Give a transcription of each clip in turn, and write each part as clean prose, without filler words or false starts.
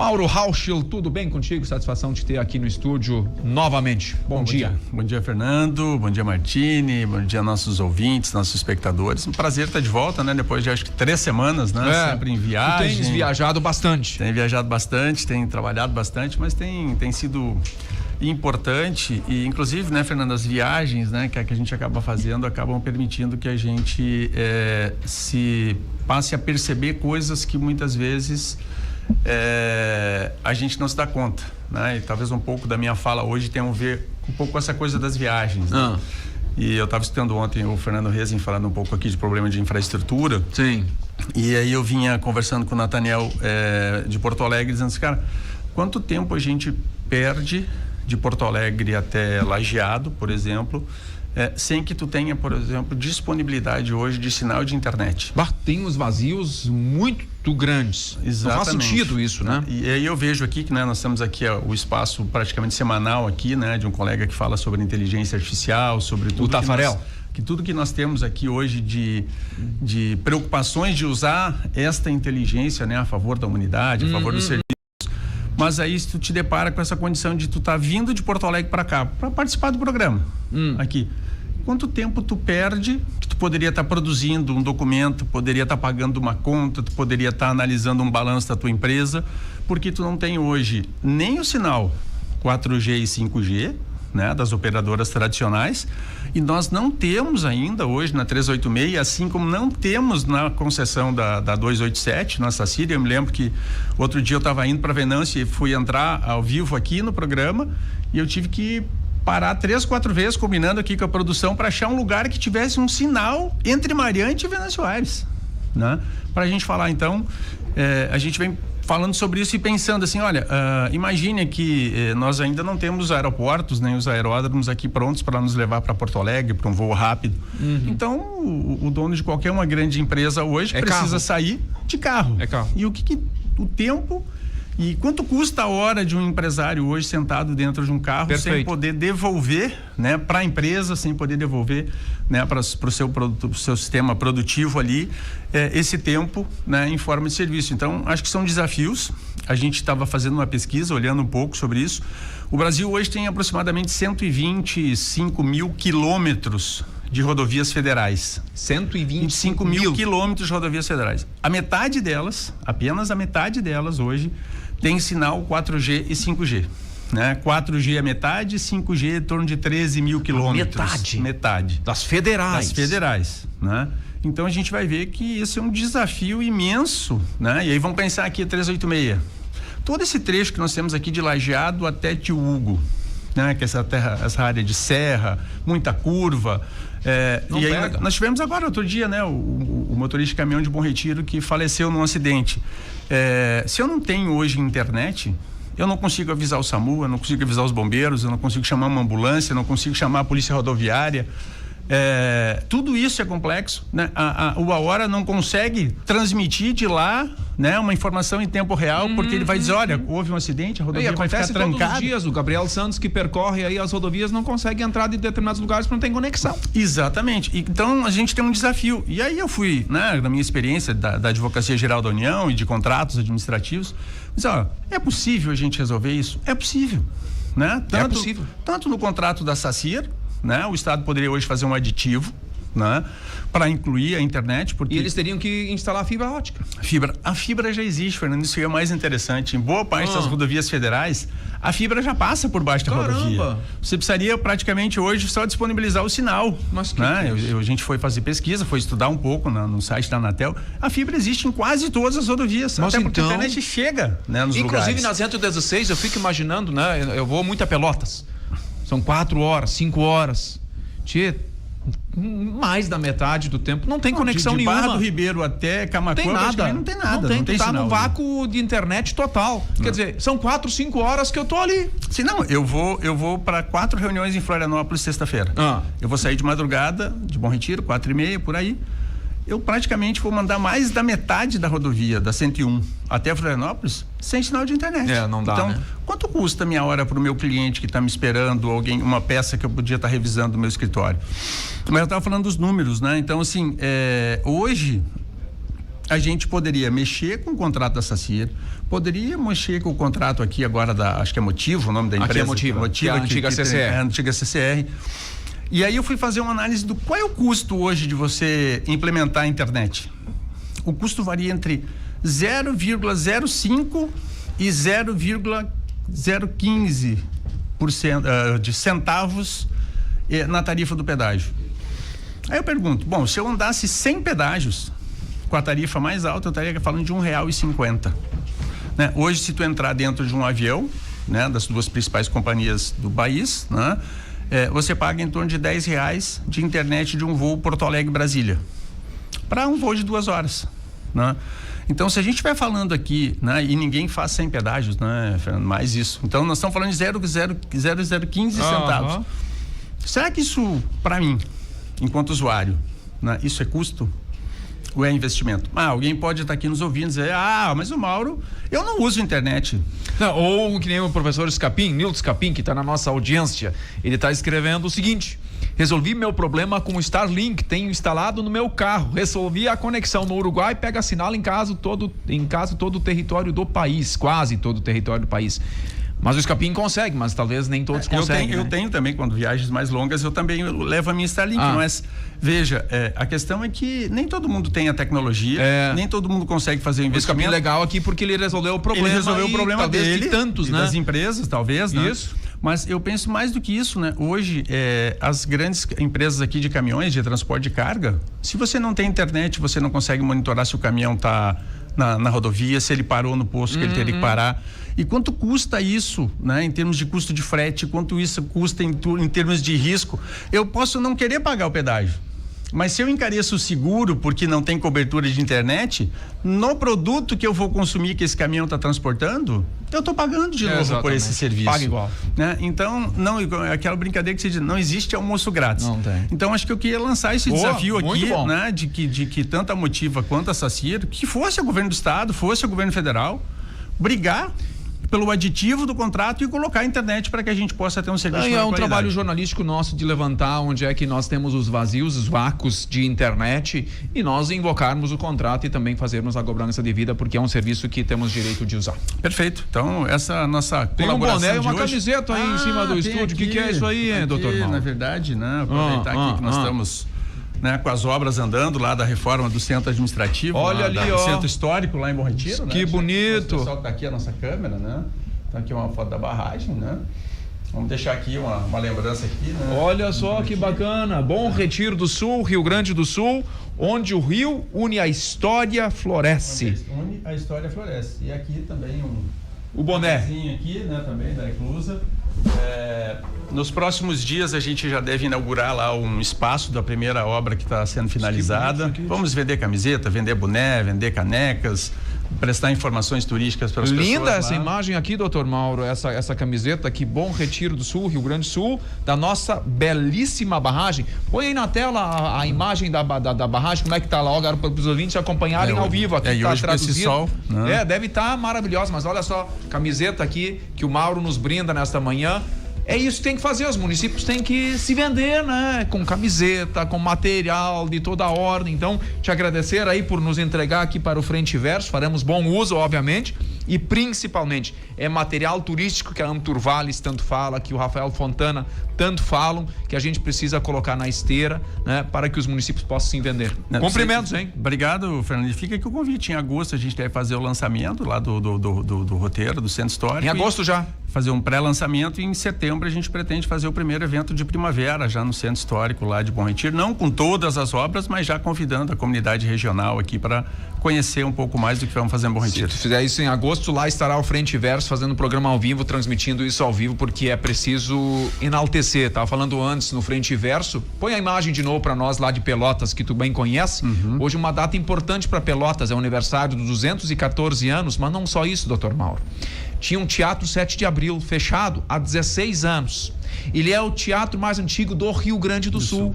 Mauro Rauschel, tudo bem contigo? Satisfação de ter aqui no estúdio novamente. Bom dia. Bom dia, Fernando. Bom dia, Martini. Bom dia, nossos ouvintes, nossos espectadores. Um prazer estar de volta, né? Depois de acho que 3 semanas, né? Sempre em viagem. Tu tens viajado bastante. Tem viajado bastante, tem trabalhado bastante, mas tem sido importante e, inclusive, né, Fernando, as viagens, né, que a gente acaba fazendo, acabam permitindo que a gente se passe a perceber coisas que muitas vezes a gente não se dá conta, né? E talvez um pouco da minha fala hoje tenha a ver um pouco com essa coisa das viagens, né? E eu estava escutando ontem o Fernando Rezin falando um pouco aqui de problema de infraestrutura. Sim. E aí eu vinha conversando com o Nathaniel de Porto Alegre, dizendo assim, cara, quanto tempo a gente perde de Porto Alegre até Lajeado, por exemplo, sem que tu tenha, por exemplo, disponibilidade hoje de sinal de internet. Tem uns vazios muito grandes. Exatamente. Não faz sentido isso, né? E aí eu vejo aqui que, né, nós temos aqui o espaço praticamente semanal aqui, né, de um colega que fala sobre inteligência artificial, sobre tudo. O Tafarel. Que tudo que nós temos aqui hoje de preocupações de usar esta inteligência, né, a favor da humanidade, a favor do serviço. Mas aí tu te depara com essa condição de tu tá vindo de Porto Alegre para cá para participar do programa aqui. Quanto tempo tu perde que tu poderia estar produzindo um documento, poderia estar pagando uma conta, tu poderia estar analisando um balanço da tua empresa, porque tu não tem hoje nem o sinal 4G e 5G, né, das operadoras tradicionais, e nós não temos ainda hoje na 386, assim como não temos na concessão da 287, na Sacíria. Eu me lembro que outro dia eu estava indo para Venâncio e fui entrar ao vivo aqui no programa e eu tive que parar 3, 4 vezes combinando aqui com a produção para achar um lugar que tivesse um sinal entre Mariante e Venâncio Aires, né? Para a gente falar, então, a gente vem falando sobre isso e pensando assim, olha, imagine que nós ainda não temos os aeroportos, nem os aeródromos aqui prontos para nos levar para Porto Alegre, para um voo rápido. Então, o dono de qualquer uma grande empresa hoje precisa sair de carro. E o tempo e quanto custa a hora de um empresário hoje sentado dentro de um carro sem poder devolver, né, para a empresa, sem poder devolver, né, para o seu sistema produtivo ali, esse tempo, né, em forma de serviço. Então, acho que são desafios. A gente estava fazendo uma pesquisa, olhando um pouco sobre isso. O Brasil hoje tem aproximadamente 125 mil quilômetros de rodovias federais. 125 mil quilômetros de rodovias federais. A metade delas, apenas a metade delas hoje, tem sinal 4G e 5G. Né? 4G a metade, 5G em torno de 13 mil quilômetros. Metade. Das federais. Né? Então a gente vai ver que isso é um desafio imenso, né? E aí vamos pensar aqui a 386. Todo esse trecho que nós temos aqui de Lajeado até Tio Hugo, né? Que essa área de serra, muita curva. E aí nós tivemos agora outro dia, né, o motorista de caminhão de Bom Retiro que faleceu num acidente. Se eu não tenho hoje internet, eu não consigo avisar o SAMU, eu não consigo avisar os bombeiros, eu não consigo chamar uma ambulância, eu não consigo chamar a polícia rodoviária. Tudo isso é complexo, né? O Hora não consegue transmitir de lá, né, uma informação em tempo real, porque ele vai dizer, olha, houve um acidente, a rodovia vai ficar trancada. Todos os dias, o Gabriel Santos que percorre aí as rodovias não consegue entrar em determinados lugares porque não tem conexão. Exatamente. Então a gente tem um desafio. E aí eu fui, né, na minha experiência da Advocacia Geral da União e de contratos administrativos, mas é possível a gente resolver isso? É possível, né? É possível. Tanto no contrato da SACIR, né? O Estado poderia hoje fazer um aditivo, né, para incluir a internet, porque... E eles teriam que instalar fibra ótica. A fibra já existe, Fernando, isso é mais interessante. Em boa parte das rodovias federais, a fibra já passa por baixo da rodovia. Você precisaria praticamente hoje só disponibilizar o sinal. Mas que né? A gente foi fazer pesquisa, foi estudar um pouco no site da Anatel. A fibra existe em quase todas as rodovias. Mas até porque a internet chega, né, nos lugares. Inclusive na 116, eu fico imaginando, né? Eu vou muito a Pelotas. São 4 horas, 5 horas. Mais da metade do tempo não tem conexão nenhuma. De Barra do Ribeiro até Camaquã, não tem nada. Não tem tá sinal, no vácuo de internet total. Quer dizer, são 4, 5 horas que eu tô ali. Se não, eu vou para 4 reuniões em Florianópolis sexta-feira. Eu vou sair de madrugada, de Bom Retiro, 4h30, por aí. Eu praticamente vou mandar mais da metade da rodovia, da 101, até Florianópolis, sem sinal de internet. Não dá, então, né? Quanto custa a minha hora para o meu cliente que está me esperando, uma peça que eu podia estar revisando no meu escritório? Mas eu estava falando dos números, né? Então, assim, hoje, a gente poderia mexer com o contrato da Sacir, poderia mexer com o contrato aqui agora acho que é Motivo, o nome da empresa. Aqui é Motivo, que é a antiga CCR. A antiga CCR. E aí eu fui fazer uma análise do qual é o custo hoje de você implementar a internet. O custo varia entre 0,05 e 0,015% de centavos na tarifa do pedágio. Aí eu pergunto, bom, se eu andasse 100 pedágios com a tarifa mais alta, eu estaria falando de R$1,50. Né? Hoje, se tu entrar dentro de um avião, né, das duas principais companhias do país, né, você paga em torno de R$10 de internet de um voo Porto Alegre-Brasília, para um voo de 2 horas. Né? Então, se a gente estiver falando aqui, né, e ninguém faz 100 pedágios, né, Fernando, mais isso. Então, nós estamos falando de 0,015 centavos. Será que isso, para mim, enquanto usuário, né, isso é custo ou é investimento? Alguém pode estar aqui nos ouvindo e dizer, mas o Mauro, eu não uso internet. Não, ou que nem o professor Nilton Scapin, que está na nossa audiência, ele está escrevendo o seguinte: resolvi meu problema com o Starlink, tenho instalado no meu carro, resolvi a conexão no Uruguai, pega sinal em quase todo o território do país, quase todo o território do país. Mas o Scapin consegue, mas talvez nem todos conseguem. Eu tenho também, quando viagens mais longas, eu também levo a minha Starlink. Mas, veja, a questão é que nem todo mundo tem a tecnologia, nem todo mundo consegue fazer o investimento. O Scapin é legal aqui porque ele resolveu o problema. Ele resolveu o problema dele, de tantos, né? Das empresas, talvez, né? Isso. Mas eu penso mais do que isso, né? Hoje, as grandes empresas aqui de caminhões, de transporte de carga, se você não tem internet, você não consegue monitorar se o caminhão está na rodovia, se ele parou no posto que ele teria que parar. E quanto custa isso, né, em termos de custo de frete, quanto isso custa em termos de risco? Eu posso não querer pagar o pedágio, mas se eu encareço o seguro porque não tem cobertura de internet, no produto que eu vou consumir que esse caminhão está transportando, eu estou pagando de novo por esse serviço. Paga igual. Né? Então, não, aquela brincadeira que você diz, não existe almoço grátis. Não tem. Então, acho que eu queria lançar esse desafio aqui, bom. né, de que tanto a Motiva quanto a Sacir, que fosse o governo do estado, fosse o governo federal, brigar pelo aditivo do contrato e colocar a internet para que a gente possa ter um serviço de qualidade. Trabalho jornalístico nosso de levantar onde é que nós temos os vazios, os vácuos de internet e nós invocarmos o contrato e também fazermos a cobrança devida, porque é um serviço que temos direito de usar. Perfeito. Então, essa nossa tem colaboração boné e uma de hoje... camiseta aí em cima do estúdio. O que é isso aí, hein, doutor Mauro? Na verdade, né, aproveitar aqui que nós estamos... Né, com as obras andando lá da reforma do centro administrativo. Olha ali, do centro histórico lá em Bom Retiro. Que bonito. O pessoal que tá aqui a nossa câmera, né? Tá aqui uma foto da barragem, né? Vamos deixar aqui uma lembrança aqui, né? Olha só que bacana. Bom Retiro do Sul, Rio Grande do Sul, onde o rio une a história, floresce. Une a história, floresce. E aqui também o boné. Aqui, né? Também da Eclusa. Nos próximos dias a gente já deve inaugurar lá um espaço da primeira obra que está sendo finalizada. Vamos vender camiseta, vender boné, vender canecas, prestar informações turísticas para as pessoas. Linda essa imagem aqui, doutor Mauro, essa camiseta aqui, Bom Retiro do Sul, Rio Grande do Sul, da nossa belíssima barragem. Põe aí na tela a imagem da barragem, como é que tá lá, para os ouvintes acompanharem ao vivo. Aqui e tá hoje traduzido. Esse sol, né? Deve estar maravilhosa, mas olha só, camiseta aqui que o Mauro nos brinda nesta manhã. É isso que tem que fazer, os municípios têm que se vender, né? Com camiseta, com material de toda a ordem. Então, te agradecer aí por nos entregar aqui para o Frente Verso, faremos bom uso, obviamente, e principalmente é material turístico que a Amturvales tanto fala, que o Rafael Fontana tanto falam, que a gente precisa colocar na esteira, né? Para que os municípios possam se vender. Cumprimentos, hein? Obrigado, Fernando. E fica aqui o convite, em agosto a gente deve fazer o lançamento lá do roteiro, do Centro Histórico. Em agosto já? Fazer um pré-lançamento e em setembro a gente pretende fazer o primeiro evento de primavera já no Centro Histórico lá de Bom Retiro, não com todas as obras, mas já convidando a comunidade regional aqui para conhecer um pouco mais do que vamos fazer em Bom Retiro. Se tu fizer isso em agosto, lá estará o Frente Verso fazendo o programa ao vivo, transmitindo isso ao vivo, porque é preciso enaltecer. Tava falando antes no Frente Verso, põe a imagem de novo para nós lá de Pelotas, que tu bem conhece. Hoje uma data importante para Pelotas, é o aniversário dos 214 anos, mas não só isso, doutor Mauro. Tinha um teatro 7 de abril fechado há 16 anos. Ele é o teatro mais antigo do Rio Grande do Sul.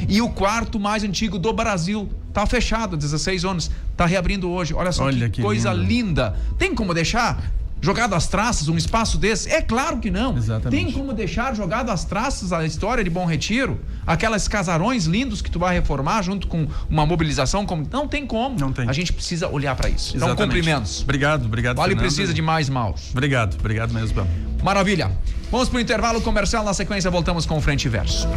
E o quarto mais antigo do Brasil. Tá fechado há 16 anos. Tá reabrindo hoje. Olha só que coisa linda. Tem como deixar? jogado às traças um espaço desse? É claro que não. Exatamente. Tem como deixar jogado às traças a história de Bom Retiro? Aquelas casarões lindos que tu vai reformar junto com uma mobilização como... Não tem como. Não tem. A gente precisa olhar para isso. Então, Exatamente. cumprimentos. Obrigado, Vale Fernando. precisa de mais Mauro. Obrigado mesmo. Maravilha. Vamos para o intervalo comercial. Na sequência, voltamos com o Frente e Verso.